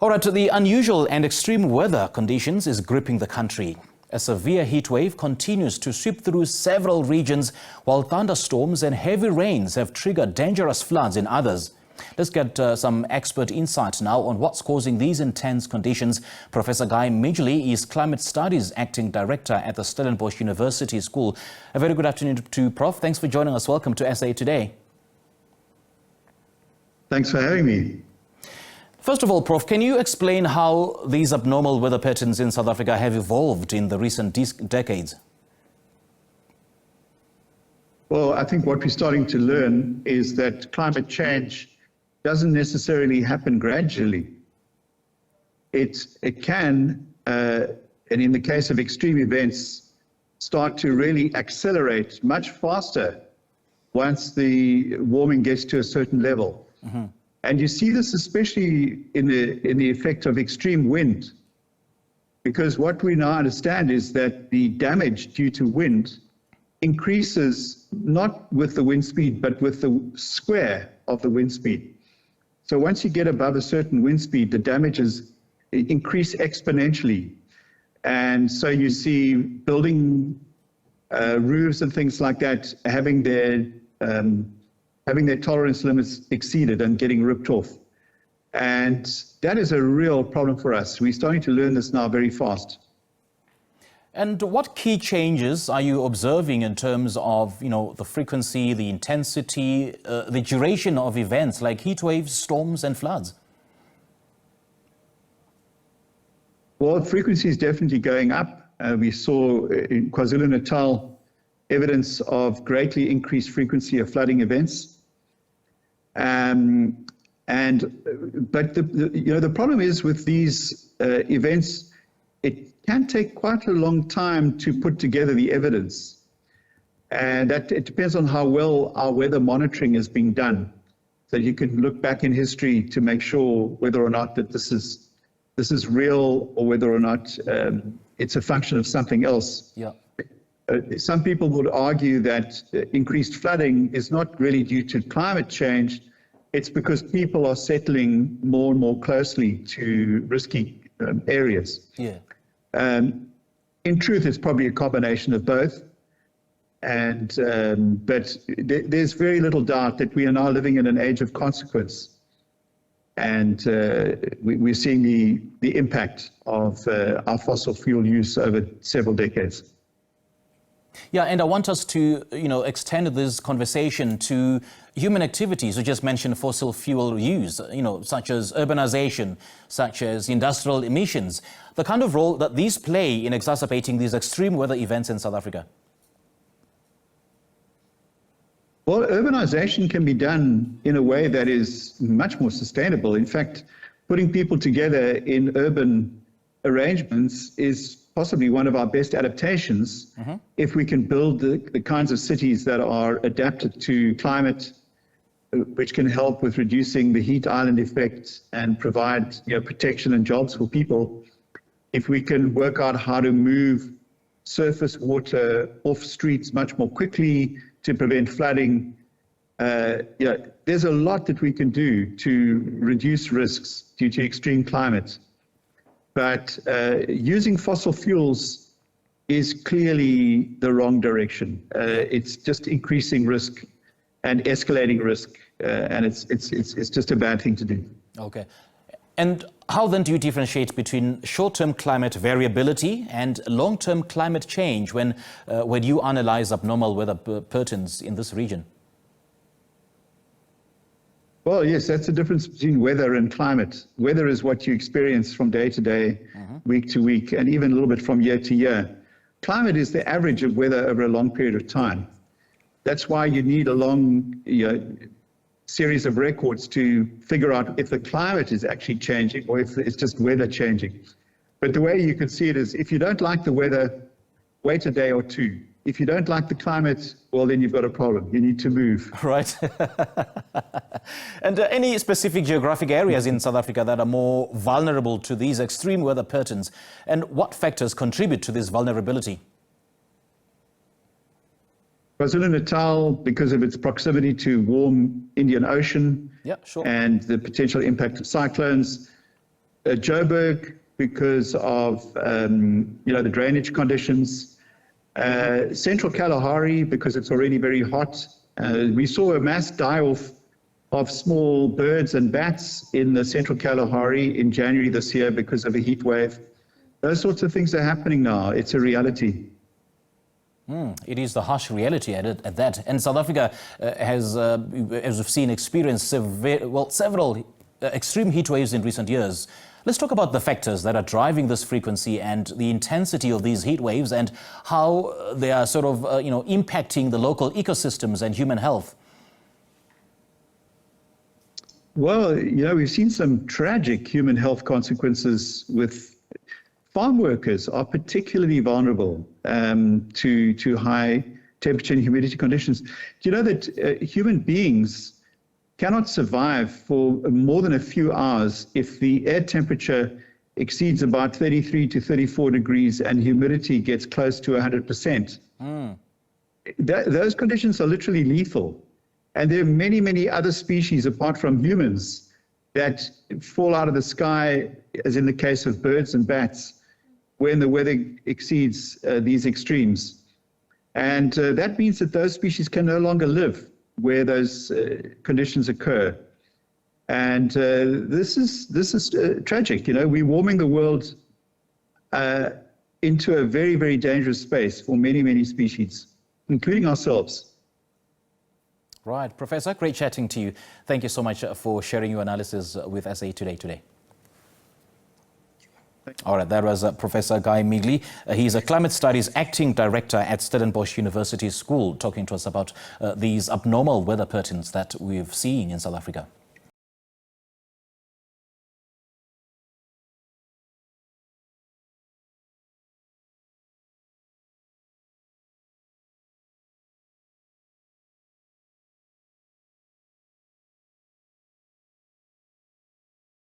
All right, the unusual and extreme weather conditions is gripping the country. A severe heat wave continues to sweep through several regions, while thunderstorms and heavy rains have triggered dangerous floods in others. Let's get some expert insight now on what's causing these intense conditions. Professor Guy Midgley is Climate Studies Acting Director at the Stellenbosch University School. A very good afternoon to Prof. Thanks for joining us. Welcome to SA Today. Thanks for having me. First of all, Prof, can you explain how these abnormal weather patterns in South Africa have evolved in the recent decades? Well, I think what we're starting to learn is that climate change doesn't necessarily happen gradually. It can, and in the case of extreme events, start to really accelerate much faster once the warming gets to a certain level. Mm-hmm. And you see this especially in the effect of extreme wind, because what we now understand is that the damage due to wind increases not with the wind speed, but with the square of the wind speed. So once you get above a certain wind speed, the damages increase exponentially. And so you see building roofs and things like that having their tolerance limits exceeded and getting ripped off. And that is a real problem for us. We're starting to learn this now very fast. And what key changes are you observing in terms of, the frequency, the intensity, the duration of events like heat waves, storms and floods? Well, frequency is definitely going up. We saw in KwaZulu-Natal evidence of greatly increased frequency of flooding events. But the problem is with these events, it can take quite a long time to put together the evidence, and that it depends on how well our weather monitoring is being done. So you can look back in history to make sure whether or not that this is real or whether or not it's a function of something else. Yeah. Some people would argue that increased flooding is not really due to climate change. It's because people are settling more and more closely to risky areas. Yeah. In truth, it's probably a combination of both. But there's very little doubt that we are now living in an age of consequence. And we're seeing the impact of our fossil fuel use over several decades. Yeah, and I want us to, extend this conversation to human activities. You just mentioned fossil fuel use, such as urbanization, such as industrial emissions, the kind of role that these play in exacerbating these extreme weather events in South Africa. Well, urbanization can be done in a way that is much more sustainable. In fact, putting people together in urban arrangements is possibly one of our best adaptations. Mm-hmm. If we can build the kinds of cities that are adapted to climate, which can help with reducing the heat island effect and provide protection and jobs for people. If we can work out how to move surface water off streets much more quickly to prevent flooding, there's a lot that we can do to reduce risks due to extreme climate. But using fossil fuels is clearly the wrong direction. It's just increasing risk and escalating risk, and it's just a bad thing to do. Okay. And how then do you differentiate between short-term climate variability and long-term climate change when you analyze abnormal weather patterns in this region? Well, yes, that's the difference between weather and climate. Weather is what you experience from day to day, week to week, and even a little bit from year to year. Climate is the average of weather over a long period of time. That's why you need a long series of records to figure out if the climate is actually changing or if it's just weather changing. But the way you can see it is, if you don't like the weather, wait a day or two. If you don't like the climate, well, then you've got a problem. You need to move. Right. And any specific geographic areas in South Africa that are more vulnerable to these extreme weather patterns? And what factors contribute to this vulnerability? KwaZulu-Natal, because of its proximity to warm Indian Ocean, yeah, sure, and the potential impact of cyclones. Joburg because of the drainage conditions. Central Kalahari because it's already very hot. We saw a mass die-off of small birds and bats in the Central Kalahari in January this year because of a heat wave. Those sorts of things are happening now. It's a reality. It is the harsh reality at that. And South Africa has, as we've seen, experienced several extreme heat waves in recent years. Let's talk about the factors that are driving this frequency and the intensity of these heat waves and how they are sort of, impacting the local ecosystems and human health. Well, we've seen some tragic human health consequences with farm workers are particularly vulnerable to high temperature and humidity conditions. Do you know that human beings cannot survive for more than a few hours if the air temperature exceeds about 33 to 34 degrees and humidity gets close to 100%. Those conditions are literally lethal. And there are many, many other species apart from humans that fall out of the sky, as in the case of birds and bats, when the weather exceeds these extremes. And that means that those species can no longer live where those conditions occur. And this is tragic. We're warming the world into a very, very dangerous space for many, many species, including ourselves. Right. Professor, great chatting to you. Thank you so much for sharing your analysis with SA today. All right, that was Professor Guy Midgley. He's a Climate Studies Acting Director at Stellenbosch University School, talking to us about these abnormal weather patterns that we've seen in South Africa.